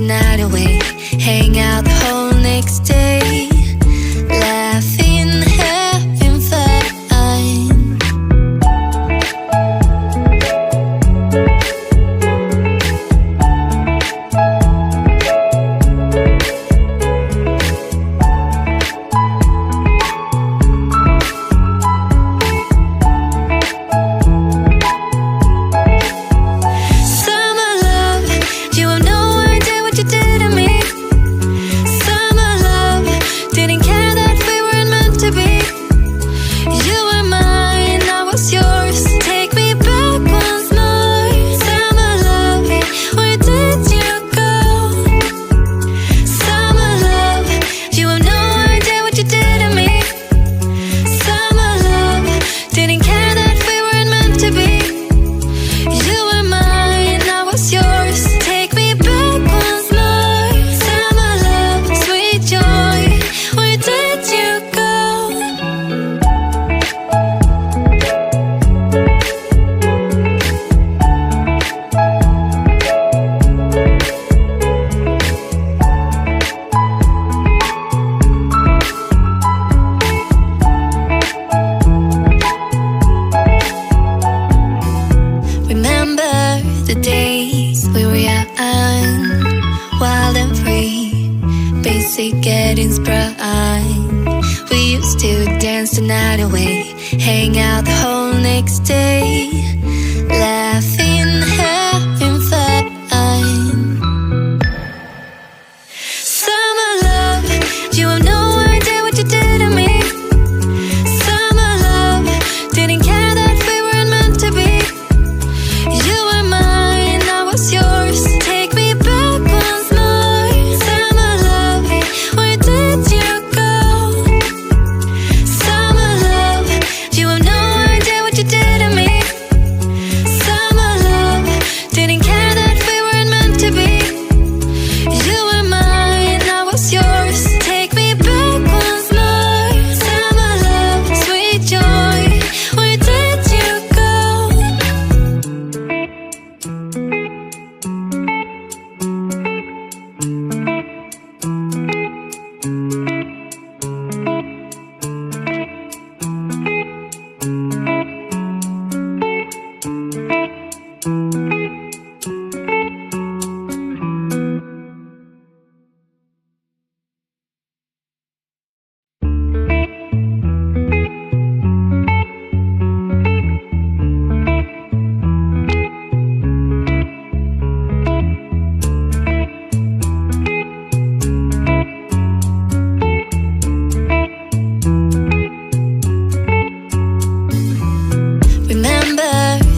night away, hang out the whole next day, laughing, having fun. The days we were young, wild and free, basic getting sprung. We used to dance the night away, hang out the whole next day, laughing, having fun. Summer love, you have no idea what you did to me. Summer love, didn't care that we weren't meant to be. You were mine, I was yours. Take me back once more. Summer love, where did you go? Summer love, you have no idea what you did to me. Summer love, didn't care that we weren't meant to be. You were mine, I was yours. Take me back once more. Summer love, sweet joy, where did you go?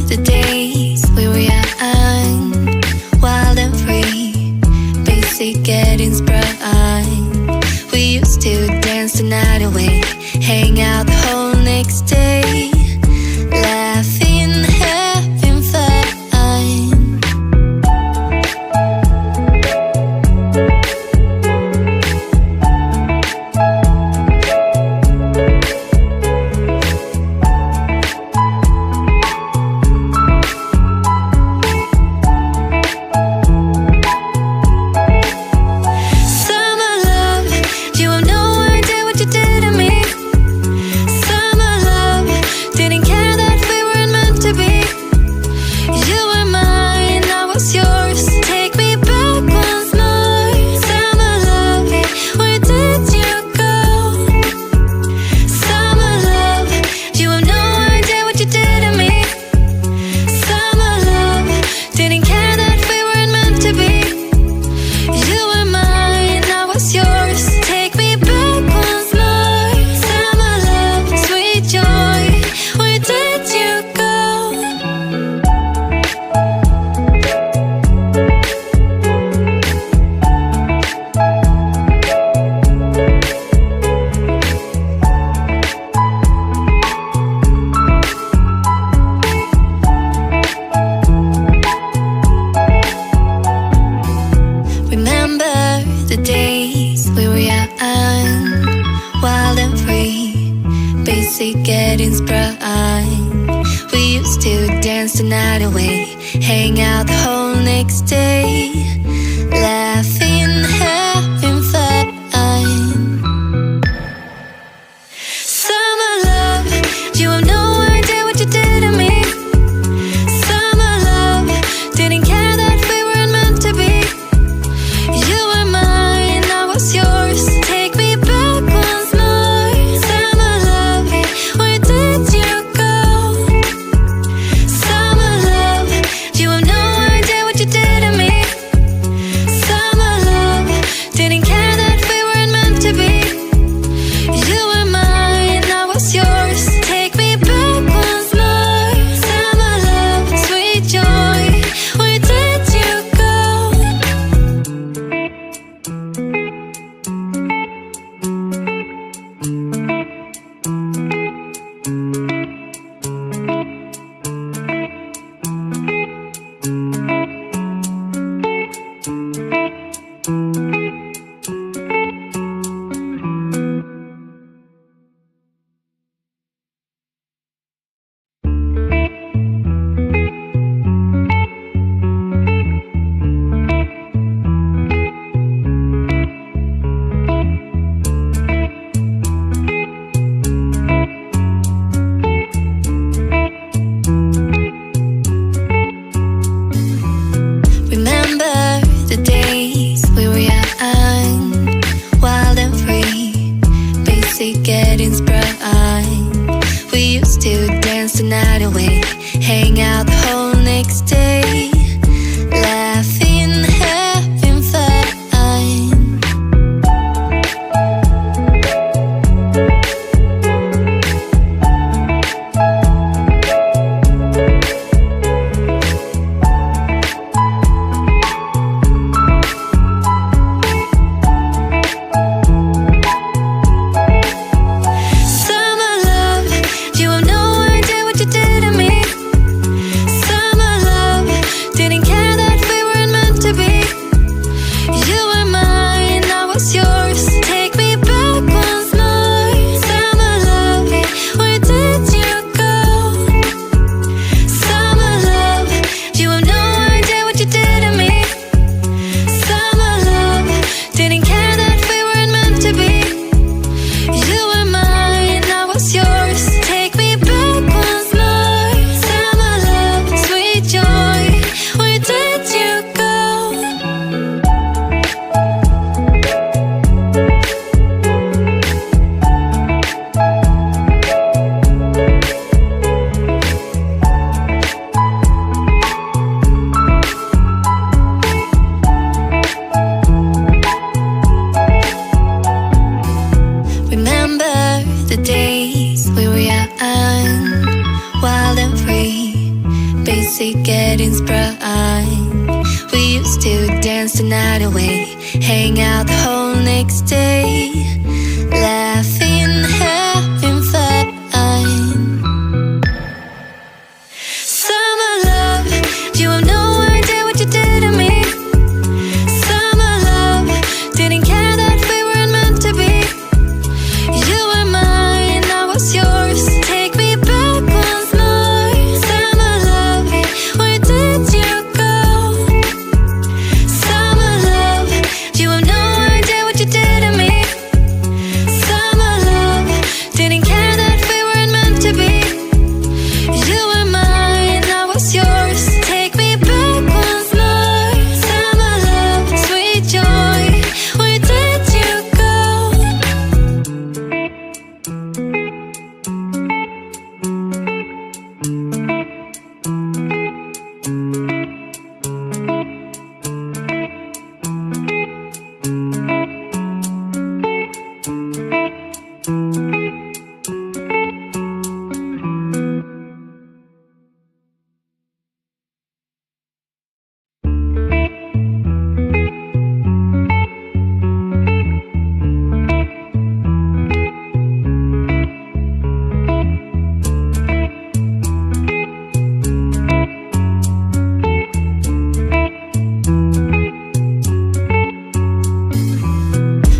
The days we were young, wild and free, basic getting sprung. We used to dance the night away, hang out the whole next day, laughing, having fun. The days we were young, wild and free, basic getting sprung. We used to dance the night away, hang out the whole next day, laughing. hang out the whole next day, laughing, having fun. Summer love, you have no idea what you did to me. Summer love, didn't care that we weren't meant to be. You were mine, I was yours. Take me back once more. Summer love, where did you go? Summer love, you have no idea what you did to me. Summer love, didn't care that we weren't meant to be. You were mine, I was yours. Take me back once more. Summer love, sweet joy, where did you go?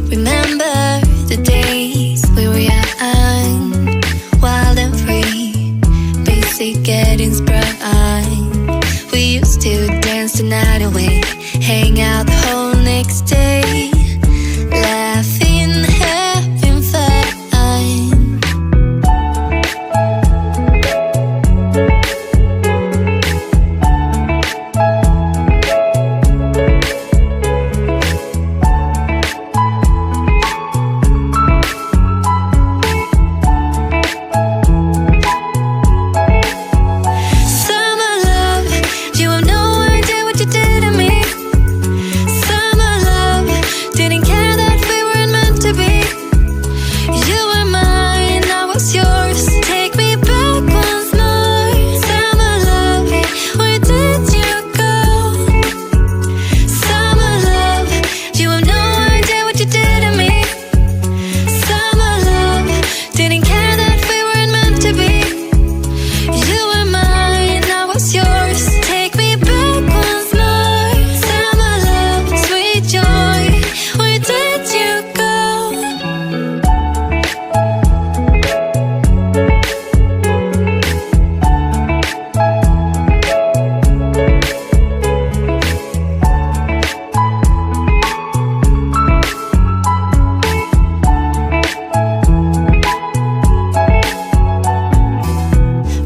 Remember the days we were young, wild and free, basic getting sprung. We used to dance the night away, hang out the whole next day, laughing, having fun. Summer love, you have no idea what you did to me. Summer love, didn't care that we weren't meant to be. You were mine, I was yours. Take me back once more. Summer love, where did you go? Summer love, you have no idea what you did to me. Summer love, didn't care that we weren't meant to be. You were mine, I was yours. Take me back once more. Summer love, sweet joy, where did you go?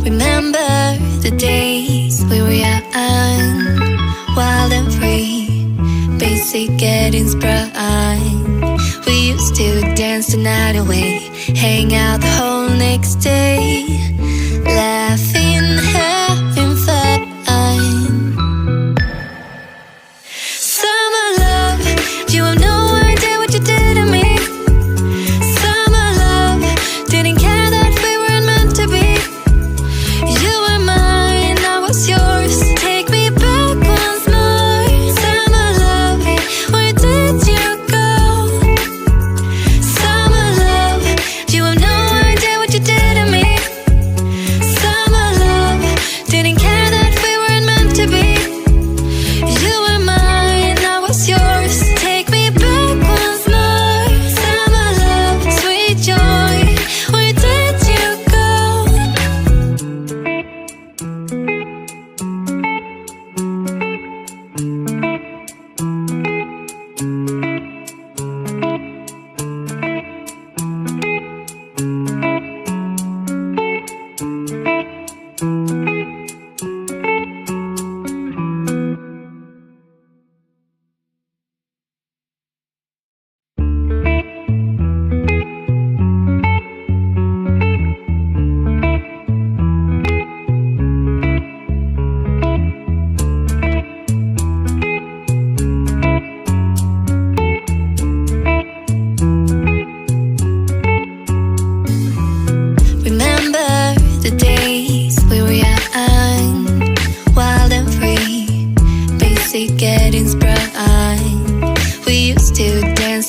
Remember the days we were young, wild and free, basic getting sprung. We used to dance the night away, hang out the whole next day, laughing, having fun. Summer love, you have no idea what you did to me. Summer love, didn't care that we weren't meant to be. You were mine, I was yours. Take me back once more. Summer love, where did you go? Summer love, you have no idea what you did to me.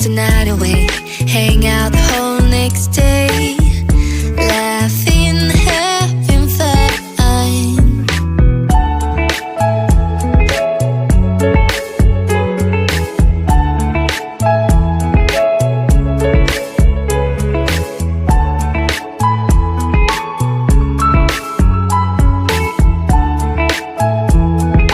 the night away, hang out the whole next day.